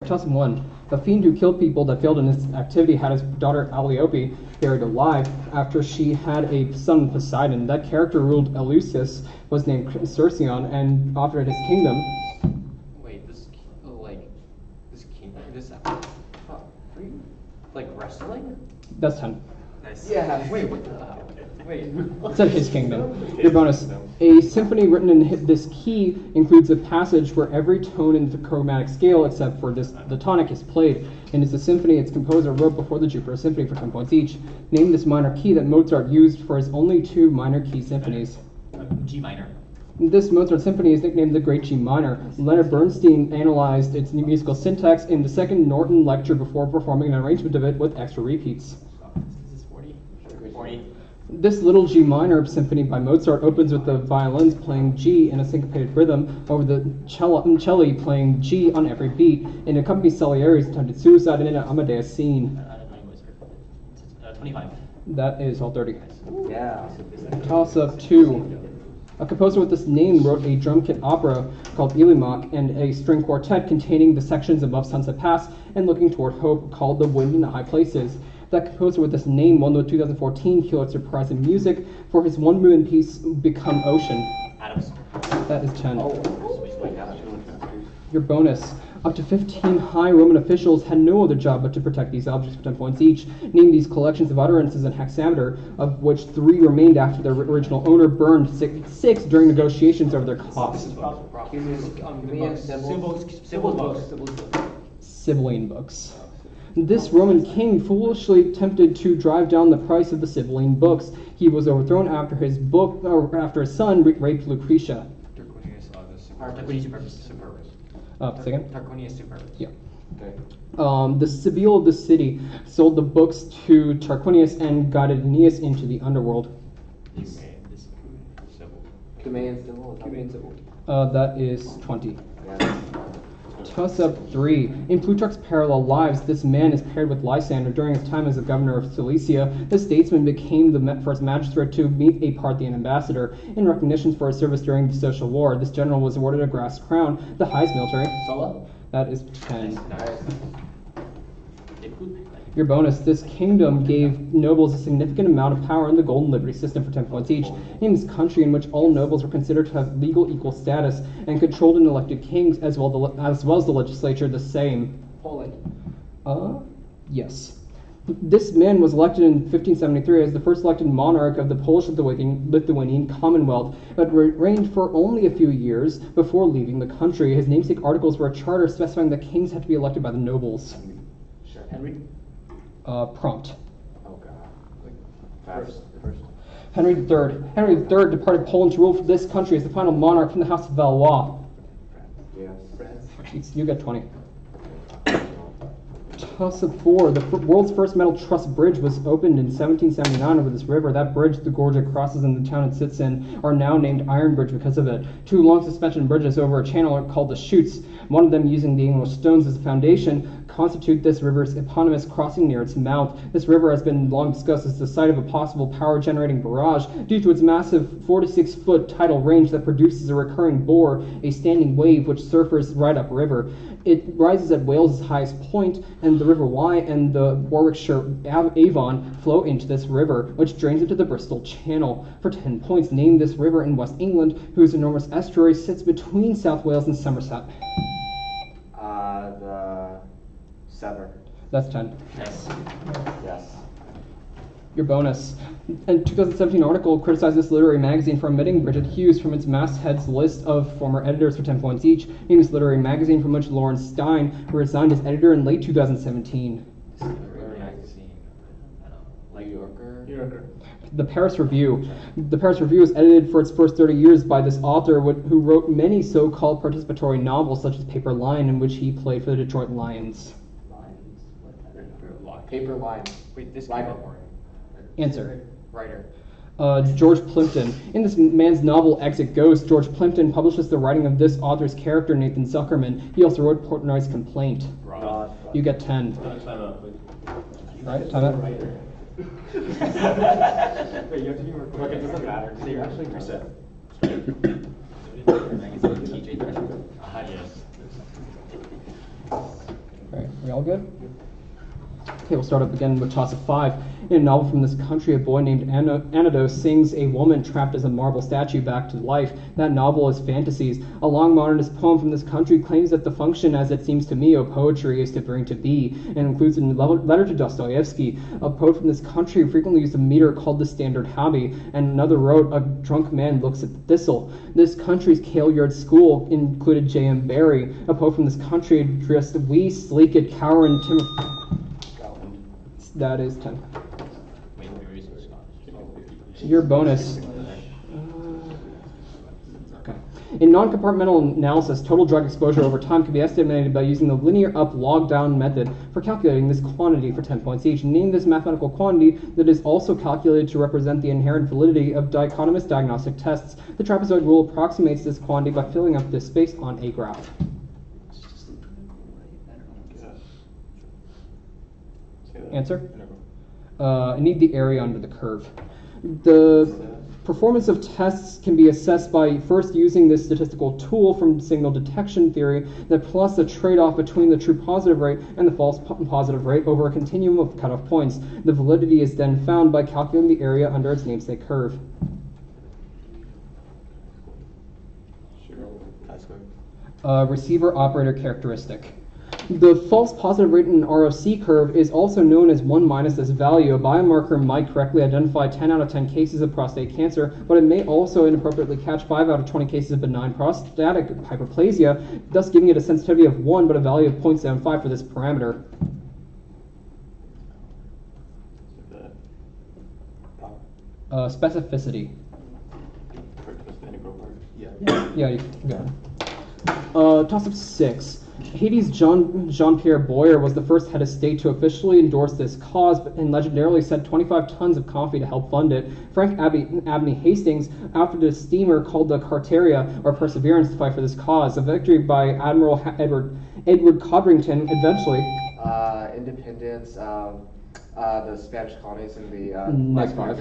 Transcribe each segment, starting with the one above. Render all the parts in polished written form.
2001, a fiend who killed people that failed in his activity had his daughter Alliope buried alive after she had a son Poseidon. That character ruled Eleusis, was named Cercion, and offered his kingdom. Wait, this kingdom, like wrestling? That's 10. Nice. Yeah. Wait, what the hell? Wait. It's at his kingdom. Your bonus. A symphony written in this key includes a passage where every tone in the chromatic scale, except for the tonic, is played. And it's a symphony its composer wrote before the Jupiter Symphony for 10 points each. Name this minor key that Mozart used for his only 2 minor key symphonies. G minor. This Mozart symphony is nicknamed the Great G Minor. Leonard Bernstein analyzed its musical syntax in the second Norton lecture before performing an arrangement of it with extra repeats. Is this 40? 40. This Little G Minor symphony by Mozart opens with the violins playing G in a syncopated rhythm over the cello playing G on every beat, and accompanies Salieri's attempted suicide in an Amadeus scene. 25. That is all 30. Yeah. Toss up 2. A composer with this name wrote a drum kit opera called Ilimach and a string quartet containing the sections above Sunset Pass and Looking Toward Hope called The Wind in the High Places. That composer with this name won the 2014 Pulitzer Prize in Music for his one-movement piece, Become Ocean. Adams. That is 10. Oh. Your bonus. Up to 15 high Roman officials had no other job but to protect these objects for 10 points each. Name these collections of utterances in hexameter, of which 3 remained after their original owner burned 6 during negotiations over their cost. Sibylline books. This Roman king foolishly attempted to drive down the price of the Sibylline books. He was overthrown after his son raped Lucretia. Tarquinius Superbus. Second? Tarquinius Superbus. Yeah. Okay. The Sibyl of the city sold the books to Tarquinius and guided Aeneas into the underworld. That is 20. Yeah. Toss up 3. In Plutarch's Parallel Lives, this man is paired with Lysander. During his time as the governor of Cilicia, the statesman became the first magistrate to meet a Parthian ambassador. In recognition for his service during the Social War, this general was awarded a grass crown, the highest military. Solo? That is 10. Nice. Your bonus. This kingdom gave nobles a significant amount of power in the Golden Liberty system for 10 points each. Name this country in which all nobles were considered to have legal equal status and controlled and elected kings as well as the legislature the same. Poland. Yes. This man was elected in 1573 as the first elected monarch of the Polish-Lithuanian Commonwealth, but reigned for only a few years before leaving the country. His namesake articles were a charter specifying that kings had to be elected by the nobles. Sure. Henry? Prompt. Oh god. First. Henry III. Henry III departed Poland to rule for this country as the final monarch from the House of Valois. Yes. France. You got 20. Toss up 4. The world's first metal truss bridge was opened in 1779 over this river. That bridge, the gorge it crosses, and the town it sits in are now named Iron Bridge because of it. 2 long suspension bridges over a channel are called the chutes. One of them, using the English stones as a foundation, constitute this river's eponymous crossing near its mouth. This river has been long discussed as the site of a possible power-generating barrage due to its massive 46-foot tidal range that produces a recurring bore, a standing wave which surfers right upriver. It rises at Wales' highest point, and the River Wye and the Warwickshire Avon flow into this river, which drains into the Bristol Channel. For 10 points, name this river in West England, whose enormous estuary sits between South Wales and Somerset. The Severn. That's 10. Yes. Yes. Your bonus. A 2017 article criticized this literary magazine for omitting Bridget Hughes from its masthead's list of former editors for 10 points each. Name this literary magazine from which Lawrence Stein, who resigned as editor in late 2017. Literary magazine. Like New Yorker. The Paris Review. The Paris Review was edited for its first 30 years by this author who wrote many so-called participatory novels such as Paper Lion, in which he played for the Detroit Lions. Paper line. Wait, this Lion. Answer. Writer. George Plimpton. In this man's novel Exit Ghost, George Plimpton publishes the writing of this author's character, Nathan Zuckerman. He also wrote Portnoy's Complaint. You get 10. Time out, please. Right? Time out. Wait, you have to be more quick. It doesn't matter. So you're actually reset. TJ Threshold. Yes. We all good? Okay, we'll start up again with toss of 5. In a novel from this country, a boy named Anados sings a woman trapped as a marble statue back to life. That novel is Fantasies. A long modernist poem from this country claims that the function, as it seems to me, of poetry is to bring to be, and includes a letter to Dostoevsky. A poet from this country frequently used a meter called the standard hobby, and another wrote, a drunk man looks at the thistle. This country's Kailyard school included J.M. Barrie. A poet from this country addressed wee, sleeked, cowering timor. That is 10. Your bonus. Okay. In non-compartmental analysis, total drug exposure over time can be estimated by using the linear up log down method for calculating this quantity for 10 points each. Name this mathematical quantity that is also calculated to represent the inherent validity of dichotomous diagnostic tests. The trapezoid rule approximates this quantity by filling up this space on a graph. Answer? I need the area under the curve. The performance of tests can be assessed by first using this statistical tool from signal detection theory that plus the trade-off between the true positive rate and the false positive rate over a continuum of cutoff points. The validity is then found by calculating the area under its namesake curve. Receiver operator characteristic. The false positive rate in an ROC curve is also known as 1 minus this value. A biomarker might correctly identify 10 out of 10 cases of prostate cancer, but it may also inappropriately catch 5 out of 20 cases of benign prostatic hyperplasia, thus giving it a sensitivity of 1 but a value of 0.75 for this parameter. Specificity. Yeah, you got it. Toss of 6. Haiti's Jean-Pierre Boyer was the first head of state to officially endorse this cause and legendarily sent 25 tons of coffee to help fund it. Frank Abney Hastings outfitted a steamer called the Carteria, or Perseverance, to fight for this cause. A victory by Admiral Edward Codrington eventually... Independence, the Spanish colonies in the... Next 5.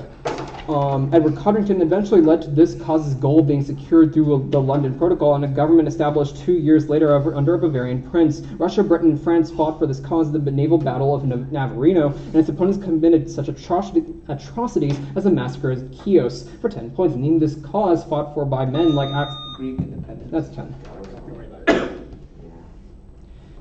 Edward Codrington eventually led to this cause's goal being secured through the London Protocol, and a government established 2 years later under a Bavarian prince. Russia, Britain, and France fought for this cause in the naval battle of Navarino, and its opponents committed such atrocities as the massacre of Chios for 10 points. Name this cause fought for by men like Greek independence. That's 10.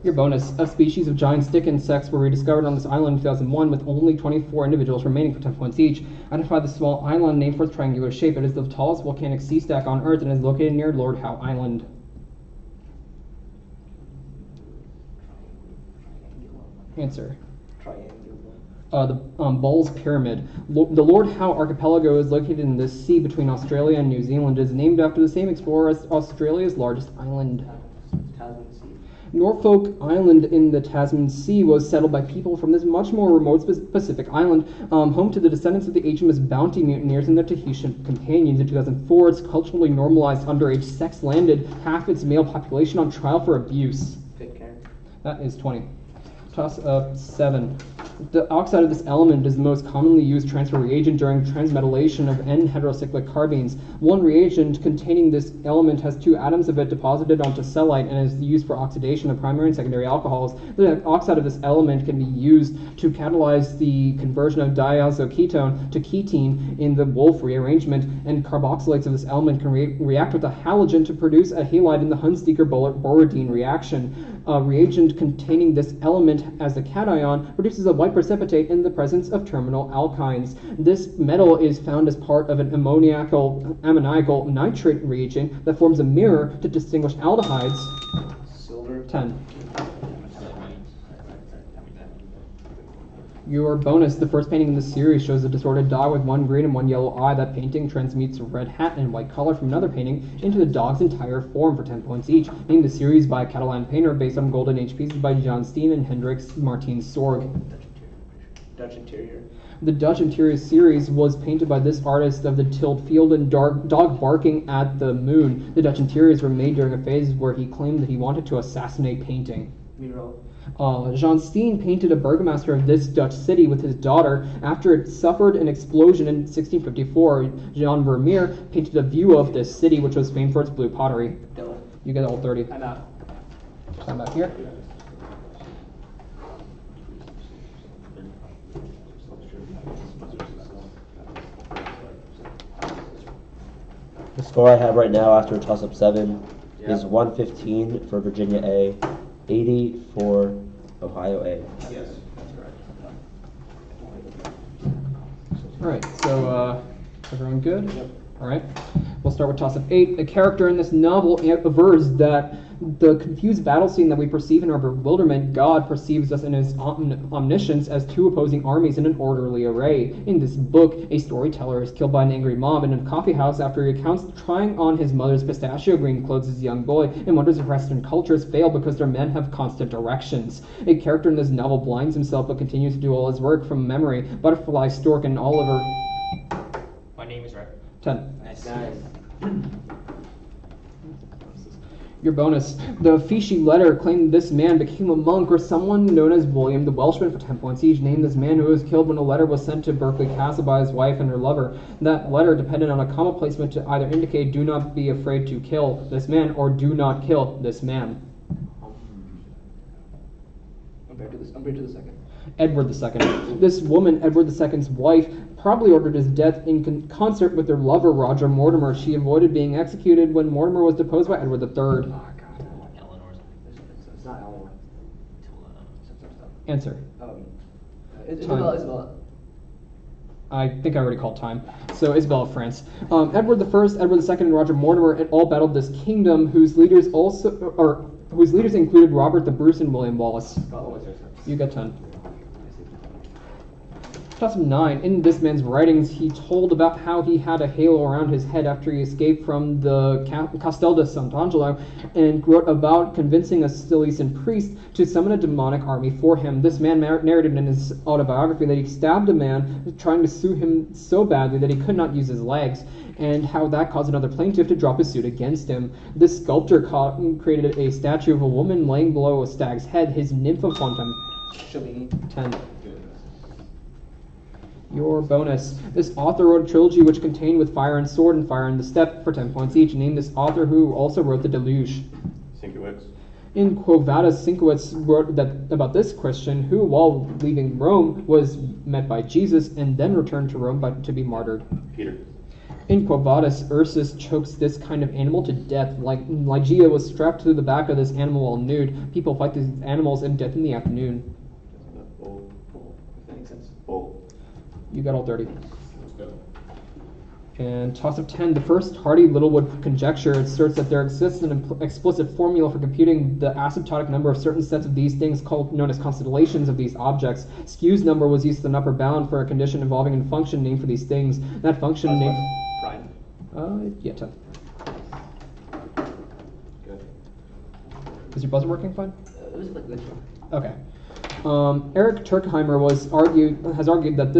Your bonus. A species of giant stick insects were rediscovered on this island in 2001 with only 24 individuals remaining for 10 points each. Identify the small island named for its triangular shape. It is the tallest volcanic sea stack on Earth and is located near Lord Howe Island. Answer. The Ball's Pyramid. The Lord Howe Archipelago is located in the sea between Australia and New Zealand. It is named after the same explorer as Australia's largest island. Norfolk Island in the Tasman Sea was settled by people from this much more remote Pacific island, home to the descendants of the HMS Bounty mutineers and their Tahitian companions. In 2004, its culturally normalized underage sex landed half its male population on trial for abuse. That is 20. Toss of 7. The oxide of this element is the most commonly used transfer reagent during transmetallation of N-heterocyclic carbines. One reagent containing this element has 2 atoms of it deposited onto cellite and is used for oxidation of primary and secondary alcohols. The oxide of this element can be used to catalyze the conversion of diazoketone to ketene in the Wolff rearrangement, and carboxylates of this element can react with a halogen to produce a halide in the Hunziker-Borodin reaction. A reagent containing this element as a cation produces a white precipitate in the presence of terminal alkynes. This metal is found as part of an ammoniacal nitrate reagent that forms a mirror to distinguish aldehydes. Silver. 10. Your bonus. The first painting in the series shows a disordered dog with 1 green and 1 yellow eye. That painting transmutes a red hat and white collar from another painting into the dog's entire form for 10 points each. Named the series by a Catalan painter based on Golden Age pieces by John Steen and Hendrix Martin Sorg. Dutch interior. The Dutch interior series was painted by this artist of the tilled field and dog barking at the moon. The Dutch interiors were made during a phase where he claimed that he wanted to assassinate painting. Mural. Jean Steen painted a burgomaster of this Dutch city with his daughter after it suffered an explosion in 1654. Jean Vermeer painted a view of this city, which was famed for its blue pottery. Dylan. You get all 30. I'm out. Come back here. score I have right now after toss-up 7 Yeah. is 115 for Virginia A, 80 for Ohio A. Yes, that's correct. All right, so everyone good? Yep. All right, we'll start with toss-up 8. A character in this novel avers that the confused battle scene that we perceive in our bewilderment, God perceives us in his omniscience as two opposing armies in an orderly array. In this book, a storyteller is killed by an angry mob in a coffee house after he recounts trying on his mother's pistachio green clothes as a young boy and wonders if Western cultures fail because their men have constant directions. A character in this novel blinds himself but continues to do all his work from memory. Butterfly, Stork, and Oliver. My name is right. 10. Nice. Your bonus. The Fishi letter claimed this man became a monk or someone known as William the Welshman for 10 points each. Named this man who was killed when a letter was sent to Berkeley Castle by his wife and her lover. That letter depended on a comma placement to either indicate do not be afraid to kill this man or do not kill this man. I'm back to the second. Edward II. This woman, Edward II's wife, probably ordered his death in concert with their lover, Roger Mortimer. She avoided being executed when Mortimer was deposed by Edward III. Oh, God. Eleanor's. It's not Eleanor. Answer. Isabella. I think I already called time. So Isabella of France. Edward I, Edward II, and Roger Mortimer all battled this kingdom, whose leaders included Robert the Bruce and William Wallace. You got 10. Toss-up 9. In this man's writings, he told about how he had a halo around his head after he escaped from the Castel de Sant'Angelo, and wrote about convincing a Silesian priest to summon a demonic army for him. This man narrated in his autobiography that he stabbed a man trying to sue him so badly that he could not use his legs, and how that caused another plaintiff to drop his suit against him. This sculptor created a statue of a woman laying below a stag's head, his nymph of quantum. 10. Your bonus. This author wrote a trilogy which contained with Fire and Sword and Fire and the Steppe for 10 points each. Name this author who also wrote The Deluge. Sienkiewicz. In Quo Vadis, Sienkiewicz wrote about this Christian who, while leaving Rome, was met by Jesus and then returned to Rome to be martyred. Peter. In Quo Vadis, Ursus chokes this kind of animal to death. Like Ligeia was strapped to the back of this animal while nude. People fight these animals in Death in the Afternoon. Bull. That makes sense. Bull. You got all 30. Let's go. And toss-up 10, the first Hardy-Littlewood conjecture asserts that there exists an explicit formula for computing the asymptotic number of certain sets of these things known as constellations of these objects. Skew's number was used as an upper bound for a condition involving a function named for these things. That function named... Prime. Yeah, 10. Good. Is your buzzer working fine? It was like glitching. Okay. Eric Turkheimer has argued that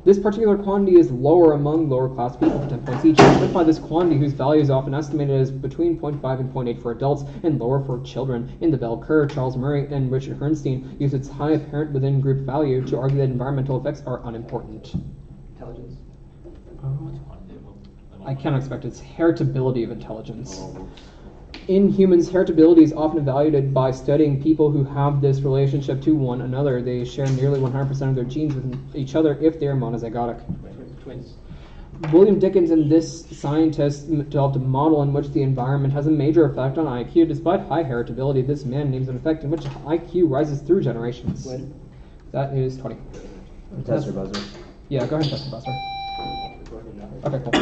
this particular quantity is lower among lower class people for 10 points each. Identify this quantity, whose value is often estimated as between 0.5 and 0.8 for adults and lower for children. In the Bell curve, Charles Murray and Richard Herrnstein use its high apparent within group value to argue that environmental effects are unimportant. Intelligence. I can't expect its heritability of intelligence. In humans, heritability is often evaluated by studying people who have this relationship to one another. They share nearly 100% of their genes with each other if they are monozygotic. Twins. William Dickens and this scientist developed a model in which the environment has a major effect on IQ. Despite high heritability, this man names an effect in which IQ rises through generations. When? That is 20. Test your buzzer. Yeah, go ahead and test the buzzer. Okay, cool.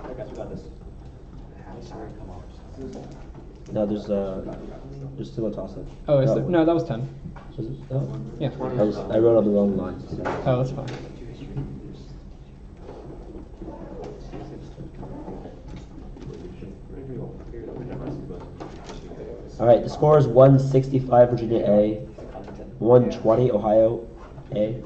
I guess we got this. No, there's still a toss-up. Oh, is there? No, that was 10. Was it? No? Yeah. I wrote on the wrong line. Oh, that's fine. All right, the score is 165 Virginia A, 120 Ohio A.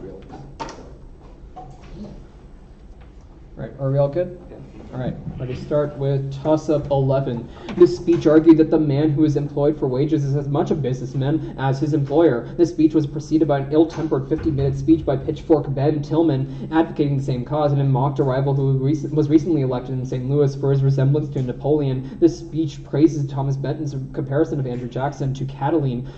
Right, are we all good? Yeah. Alright, ready to start with toss-up 11. This speech argued that the man who is employed for wages is as much a businessman as his employer. This speech was preceded by an ill-tempered 50-minute speech by Pitchfork Ben Tillman advocating the same cause and a mocked a rival who was recently elected in St. Louis for his resemblance to Napoleon. This speech praises Thomas Benton's comparison of Andrew Jackson to Catiline,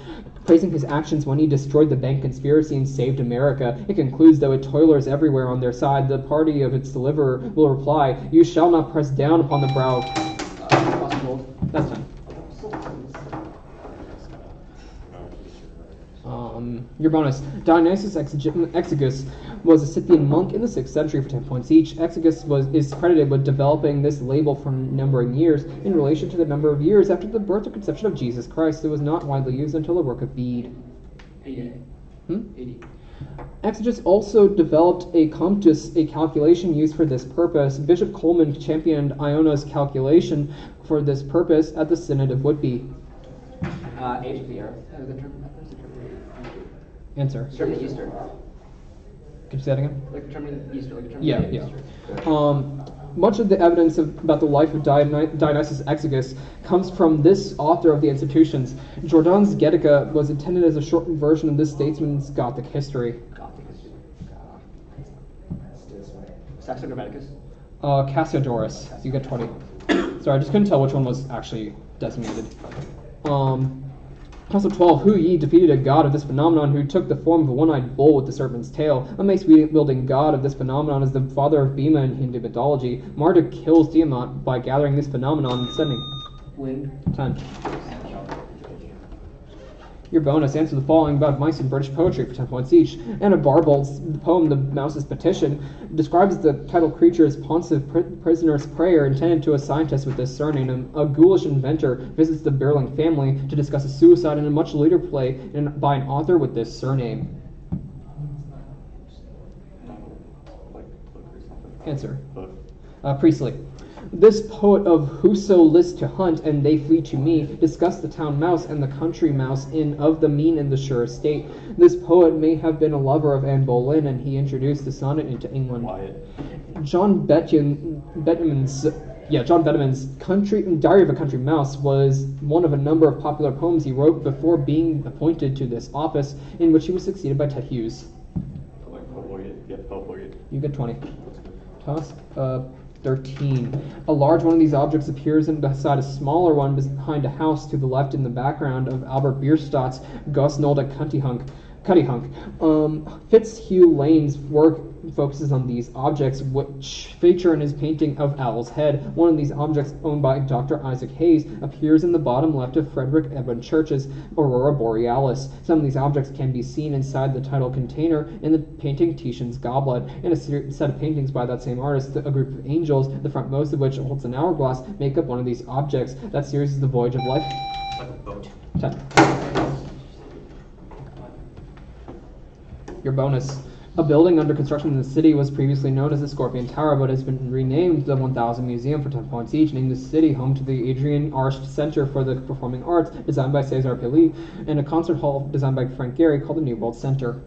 praising his actions when he destroyed the bank conspiracy and saved America. It concludes that with toilers everywhere on their side, the party of its deliverer will reply, "You shall not press down upon the brow." That's time. Your bonus. Dionysius Exiguus was a Scythian monk in the 6th century for 10 points each. Exiguus is credited with developing this label from numbering years in relation to the number of years after the birth or conception of Jesus Christ. It was not widely used until the work of Bede. 80. 80. Exiguus also developed a comptus, a calculation used for this purpose. Bishop Coleman championed Iona's calculation for this purpose at the Synod of Whitby. Age of the earth. Answer. Determine Easter. Could you say that again? Like determine Easter. Like determine Yeah, the yeah. Easter. Much of the evidence about the life of Dionysius Exiguus comes from this author of the Institutions. Jordanes Getica was intended as a shortened version of this statesman's Gothic history. Gothic history. Saxo Grammaticus. Cassiodorus. You get 20. Sorry, I just couldn't tell which one was actually designated. Also 12, Hu Yi defeated a god of this phenomenon who took the form of a one-eyed bull with the serpent's tail. A mace-wielding god of this phenomenon is the father of Bhima in Hindu mythology. Marduk kills Tiamat by gathering this phenomenon and sending. Wind. 10. Your bonus. Answer the following about mice in British poetry for 10 points each. Anna Barbauld's poem The Mouse's Petition describes the title creature as Ponsive prisoner's prayer intended to a scientist with this surname. A ghoulish inventor visits the Birling family to discuss a suicide in a much later play by an author with this surname. Answer. Priestley. This poet of Whoso lists to hunt and they flee to me discussed the town mouse and the country mouse in Of the Mean and the Sure Estate. This poet may have been a lover of Anne Boleyn, and he introduced the sonnet into England. John Betjeman's Diary of a Country Mouse was one of a number of popular poems he wrote before being appointed to this office, in which he was succeeded by Ted Hughes. You get 20. Toss 13. A large one of these objects appears beside a smaller one behind a house to the left in the background of Albert Bierstadt's Gosnolde Cuttyhunk. Fitzhugh Lane's work focuses on these objects, which feature in his painting of Owl's Head. One of these objects, owned by Dr. Isaac Hayes, appears in the bottom left of Frederick Edwin Church's Aurora Borealis. Some of these objects can be seen inside the title container in the painting Titian's Goblet. In a set of paintings by that same artist, a group of angels, the frontmost of which holds an hourglass, make up one of these objects. That series is The Voyage of Life. Like a boat. 10. Your bonus. A building under construction in the city was previously known as the Scorpion Tower, but has been renamed the 1000 Museum for 10 points each, named the city home to the Adrian Arsht Center for the Performing Arts, designed by Cesar Pelli, and a concert hall designed by Frank Gehry called the New World Center.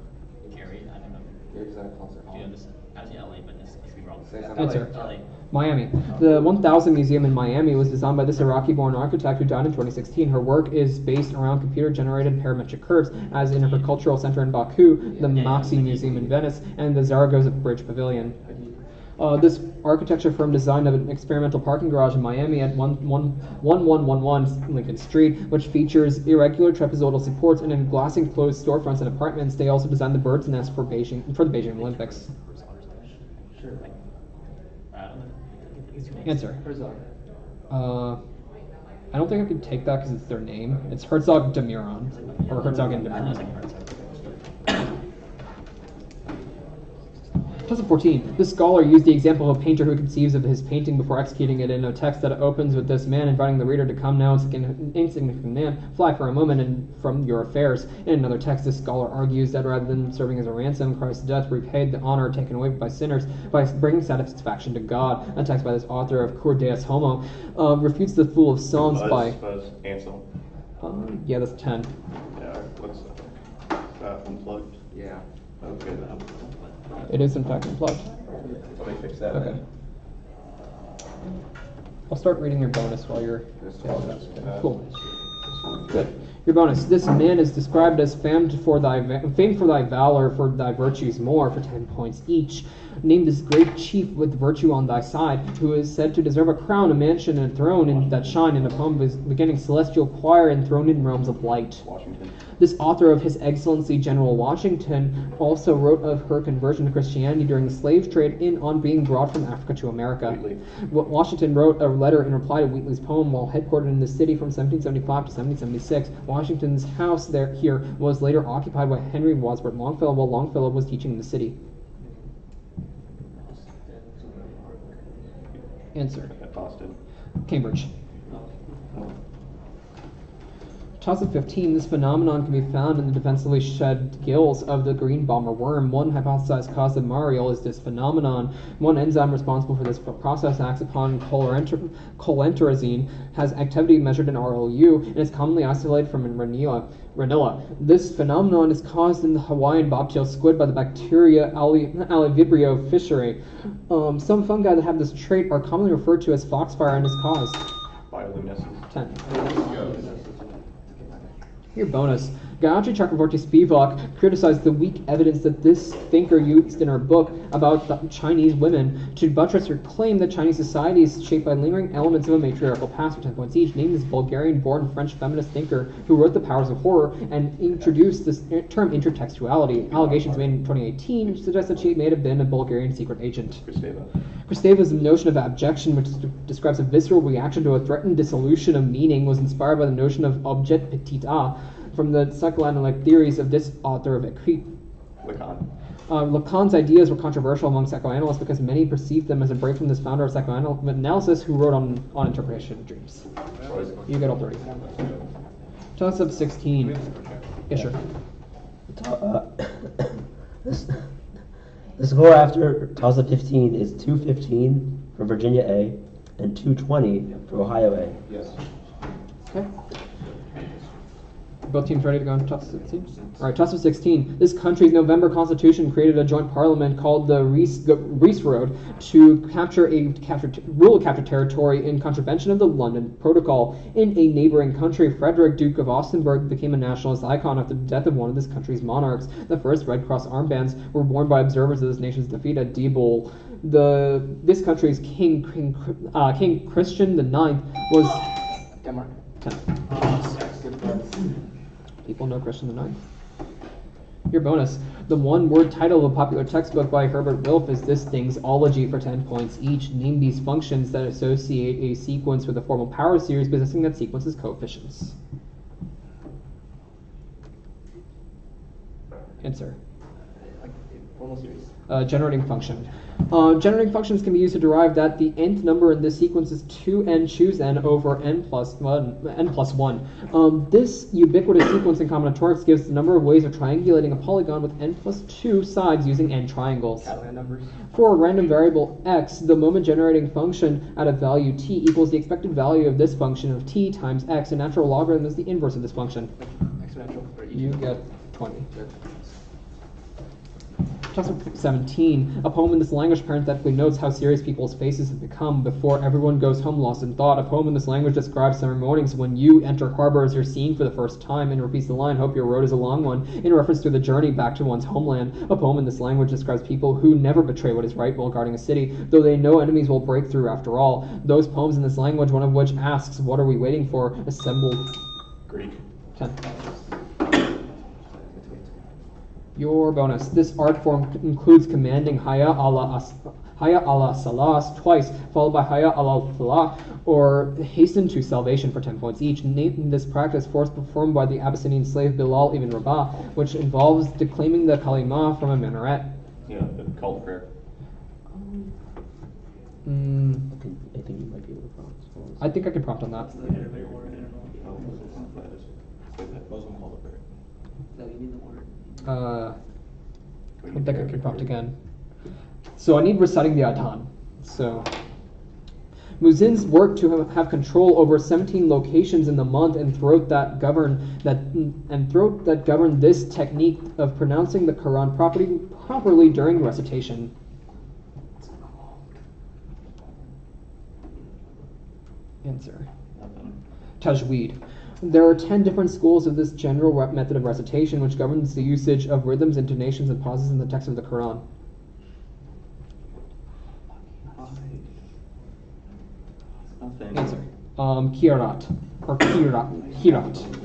Gary, I don't know. Here's a concert hall. Yeah, this I was in LA, but this could be wrong. Answer. LA. Miami. The 1000 Museum in Miami was designed by this Iraqi-born architect who died in 2016. Her work is based around computer-generated parametric curves, as in her cultural center in Baku, the Maxi Museum in Venice, and the Zaragoza Bridge Pavilion. This architecture firm designed an experimental parking garage in Miami at 1111 Lincoln Street, which features irregular trapezoidal supports and in glass-enclosed storefronts and apartments. They also designed the bird's nest for the Beijing Olympics. Sure. Answer. Herzog. I don't think I could take that because it's their name. It's Herzog Demiron, or Herzog and Demiron. 2014. This scholar used the example of a painter who conceives of his painting before executing it in a text that opens with this man inviting the reader to come now, insignificant man, fly for a moment and from your affairs. In another text, this scholar argues that rather than serving as a ransom, Christ's death repaid the honor taken away by sinners by bringing satisfaction to God. A text by this author of Cur Deus Homo refutes the Fool of Psalms by... Ansel. Yeah, that's 10. Yeah, what's unplugged? Yeah. Okay, then. It is in fact unplugged. Somebody fix that. Okay. I'll start reading your bonus while you're. Cool. Cool. Good. Your bonus. This man is described as famed for thy valor, for thy virtues more, for 10 points each. Name this great chief with virtue on thy side, who is said to deserve a crown, a mansion, and a throne that shine in a poem beginning celestial choir enthroned in realms of light. Washington. This author of His Excellency General Washington also wrote of her conversion to Christianity during the slave trade on being brought from Africa to America. Wheatley. Washington wrote a letter in reply to Wheatley's poem while headquartered in the city from 1775 to 1776. Washington's house here was later occupied by Henry Wadsworth Longfellow while Longfellow was teaching in the city. Answer. At Boston. Cambridge. Toss of 15, this phenomenon can be found in the defensively shed gills of the green bomber worm. One hypothesized cause of Mariel is this phenomenon. One enzyme responsible for this process acts upon choleentrazine, has activity measured in RLU, and is commonly isolated from Ranilla. This phenomenon is caused in the Hawaiian bobtail squid by the bacteria Alivibrio fischeri. Some fungi that have this trait are commonly referred to as foxfire and is caused. Bioluminescence. 10. Your bonus. Gayatri Chakravorty Spivak criticized the weak evidence that this thinker used in her book about the Chinese women to buttress her claim that Chinese society is shaped by lingering elements of a matriarchal past for 10 points each. Named this Bulgarian-born French feminist thinker who wrote The Powers of Horror and introduced this term intertextuality. Allegations made in 2018 suggest that she may have been a Bulgarian secret agent. Kristeva. Kristeva's notion of abjection, which describes a visceral reaction to a threatened dissolution of meaning, was inspired by the notion of objet petit a from the psychoanalytic theories of this author of Écrit. Lacan. Lacan's ideas were controversial among psychoanalysts because many perceived them as a break from this founder of psychoanalysis who wrote on interpretation of dreams. Freud. You get all 30. Toss up 16. Yeah, sure. The score after toss of 15 is 215 for Virginia A and 220 for Ohio A. Yes. Okay. Both teams ready to go into toss of 16? All right, toss of 16. This country's November Constitution created a joint parliament called the Reese Road to rule capture territory in contravention of the London Protocol. In a neighboring country, Frederick, Duke of Augustenburg, became a nationalist icon after the death of one of this country's monarchs. The first Red Cross armbands were worn by observers of this nation's defeat at Diebold. This country's King Christian IX was Denmark. 10. People know Christian IX. Your bonus. The one-word title of a popular textbook by Herbert Wilf is This Thing's Ology for 10 points each. Name these functions that associate a sequence with a formal power series possessing that sequence's coefficients. Answer. Like formal series. Generating function. Generating functions can be used to derive that the nth number in this sequence is 2n choose n over n plus 1. This ubiquitous sequence in combinatorics gives the number of ways of triangulating a polygon with n plus 2 sides using n triangles. Catalan numbers. For a random variable x, the moment generating function at a value t equals the expected value of this function of t times x. A natural logarithm is the inverse of this function. Exponential. Or You get 20. Good. Chapter 17, a poem in this language parenthetically notes how serious people's faces have become before everyone goes home lost in thought. A poem in this language describes summer mornings when you enter harbor as you're seen for the first time and repeats the line, hope your road is a long one, in reference to the journey back to one's homeland. A poem in this language describes people who never betray what is right while guarding a city, though they know enemies will break through after all. Those poems in this language, one of which asks, what are we waiting for, assembled. Greek. 10. Your bonus. This art form includes commanding Hayya ala Salah twice, followed by Hayya ala Falah, or hasten to salvation for 10 points each. Named this practice forced performed by the Abyssinian slave Bilal ibn Rabah, which involves declaiming the Kalima from a minaret. Yeah, the call to prayer. I think you might be able to prompt. I think I can prompt on that. Muslim call to prayer. No, you need the word. I think I can prompt again. So I need reciting the Adhan. So Muzin's work to have control over 17 locations in the month and throat that govern this technique of pronouncing the Quran properly during recitation. Answer. Nothing. Tajweed. There are 10 different schools of this general method of recitation which governs the usage of rhythms, intonations, and pauses in the text of the Quran. Nothing. Answer. Kirat. Or Kirat.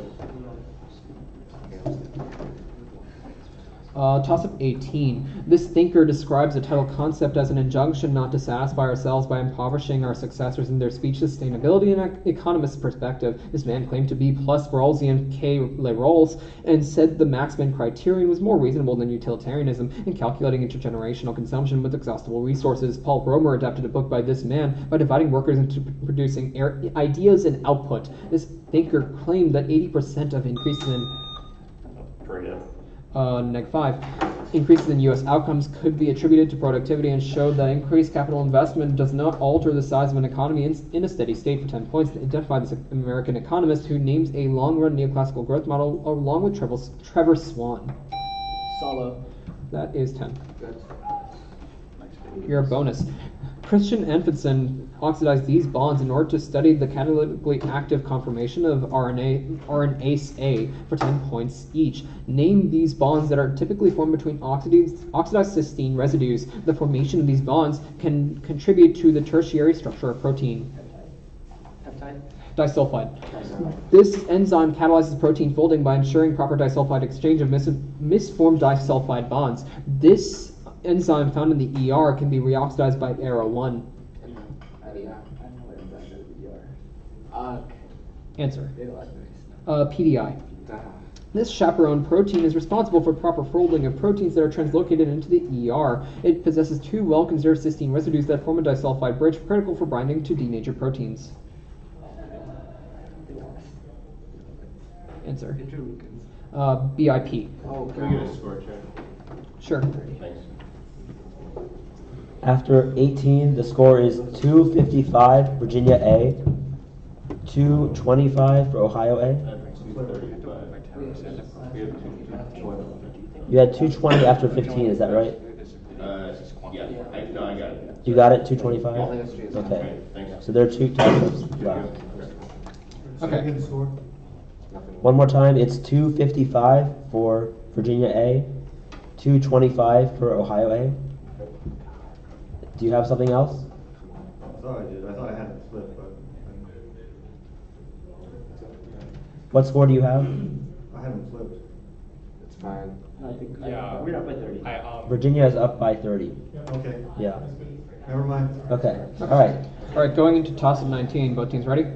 Toss-up 18. This thinker describes the title concept as an injunction not to satisfy ourselves by impoverishing our successors in their speech sustainability and economist perspective. This man claimed to be plus Rawlsian K. Le Rawls and said the Maxman criterion was more reasonable than utilitarianism in calculating intergenerational consumption with exhaustible resources. Paul Romer adapted a book by this man by dividing workers into producing ideas and output. This thinker claimed that 80% of increases in Forget. -5. Increases in U.S. outcomes could be attributed to productivity and showed that increased capital investment does not alter the size of an economy in a steady state. For 10 points, identify this American economist who names a long-run neoclassical growth model along with Trevor Swan. Solo. That is 10. Good. Your bonus. Christian Anfinson oxidized these bonds in order to study the catalytically active conformation of RNase for 10 points each. Name these bonds that are typically formed between oxidized cysteine residues. The formation of these bonds can contribute to the tertiary structure of protein. Peptide. Disulfide. This enzyme catalyzes protein folding by ensuring proper disulfide exchange of misformed disulfide bonds. This enzyme found in the ER can be reoxidized by ARO1. Answer. PDI. This chaperone protein is responsible for proper folding of proteins that are translocated into the ER. It possesses 2 well-conserved cysteine residues that form a disulfide bridge critical for binding to denatured proteins. Answer. BIP. Oh, Can we get a score check? Sure. Thanks. After 18, the score is 255 Virginia A, 225 for Ohio A. 235. We have 220. You had 220 after 15, is that right? Yeah, I got it. You got it, 225? Okay. Okay. Thanks. So there are 2 toss-ups left. Okay. One more time, it's 255 for Virginia A, 225 for Ohio A. Do you have something else? I thought I did. I thought I had it flipped, but What score do you have? I haven't flipped. It's fine. I think Yeah. we're up by 30. Virginia is up by 30. Okay, Yeah. never mind. Okay. All right. All right, going into toss-up 19. Both teams ready?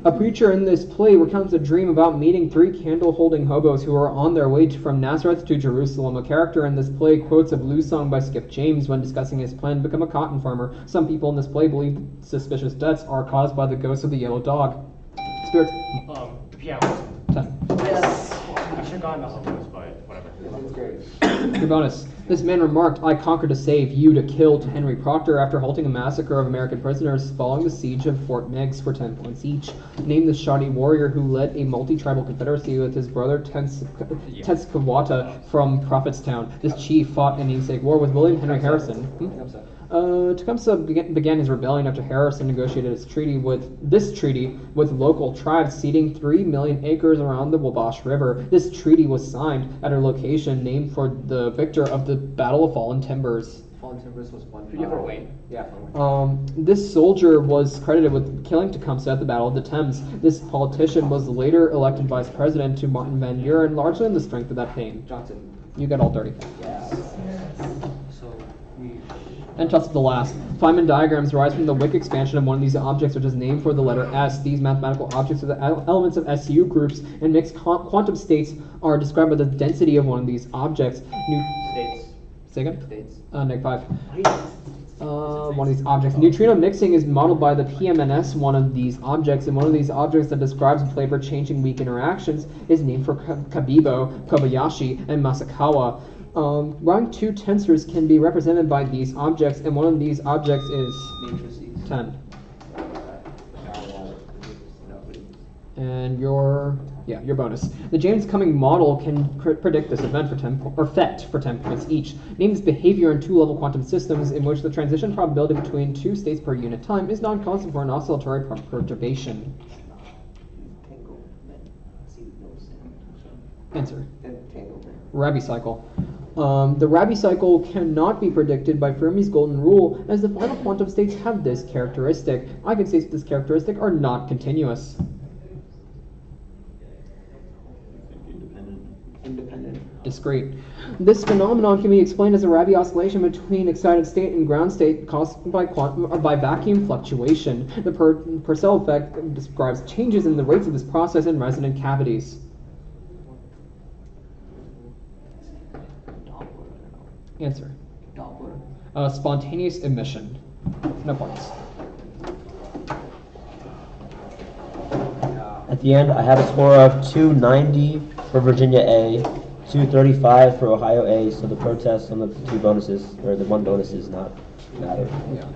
A preacher in this play recounts a dream about meeting 3 candle-holding hobos who are on their way from Nazareth to Jerusalem. A character in this play quotes a blues song by Skip James when discussing his plan to become a cotton farmer. Some people in this play believe suspicious deaths are caused by the ghost of the yellow dog. Spirits. The piano. 10. Yes. I should have gotten the hobos, but whatever. It's great. Your bonus. This man remarked, "I conquered to save, you to kill," to Henry Proctor after halting a massacre of American prisoners following the siege of Fort Meigs for 10 points each. Name the Shawnee warrior who led a multi-tribal confederacy with his brother Tenskwata from Prophetstown. This chief fought in the Namesake War with William Henry Harrison. Tecumseh began his rebellion after Harrison negotiated this treaty with local tribes ceding 3 million acres around the Wabash River. This treaty was signed at a location named for the victor of the Battle of Fallen Timbers. Fallen Timbers was one. Could you ever wait? Yeah. This soldier was credited with killing Tecumseh at the Battle of the Thames. This politician was later elected vice president to Martin Van Buren, largely on the strength of that fame. Johnson. You got all 30. Yes. So we. And toss up the last. Feynman diagrams rise from the Wick expansion of one of these objects, which is named for the letter S. These mathematical objects are the elements of SU groups, and mixed quantum states are described by the density of one of these objects. States. Say again? States. -5. One of these objects. Neutrino mixing is modeled by the PMNS one of these objects, and one of these objects that describes flavor-changing weak interactions is named for Kabibo, Kobayashi, and Masakawa. Rank 2 tensors can be represented by these objects, and one of these objects is Matrices. 10. And your Yeah, your bonus. The James Cumming model can predict this event for 10 or FET for 10 points each. Name this behavior in two-level quantum systems in which the transition probability between two states per unit time is non-constant for an oscillatory perturbation. Answer. Rabi cycle. The Rabi cycle cannot be predicted by Fermi's golden rule, as the final quantum states have this characteristic. Eigenstates with this characteristic are not continuous. Independent. Discrete. This phenomenon can be explained as a Rabi oscillation between excited state and ground state caused by vacuum fluctuation. The Purcell effect describes changes in the rates of this process in resonant cavities. Answer. Doppler. Spontaneous emission. No points. At the end, I have a score of 290 for Virginia A, 235 for Ohio A, so the protest on the two bonuses, or the one bonus is not matter. Yeah.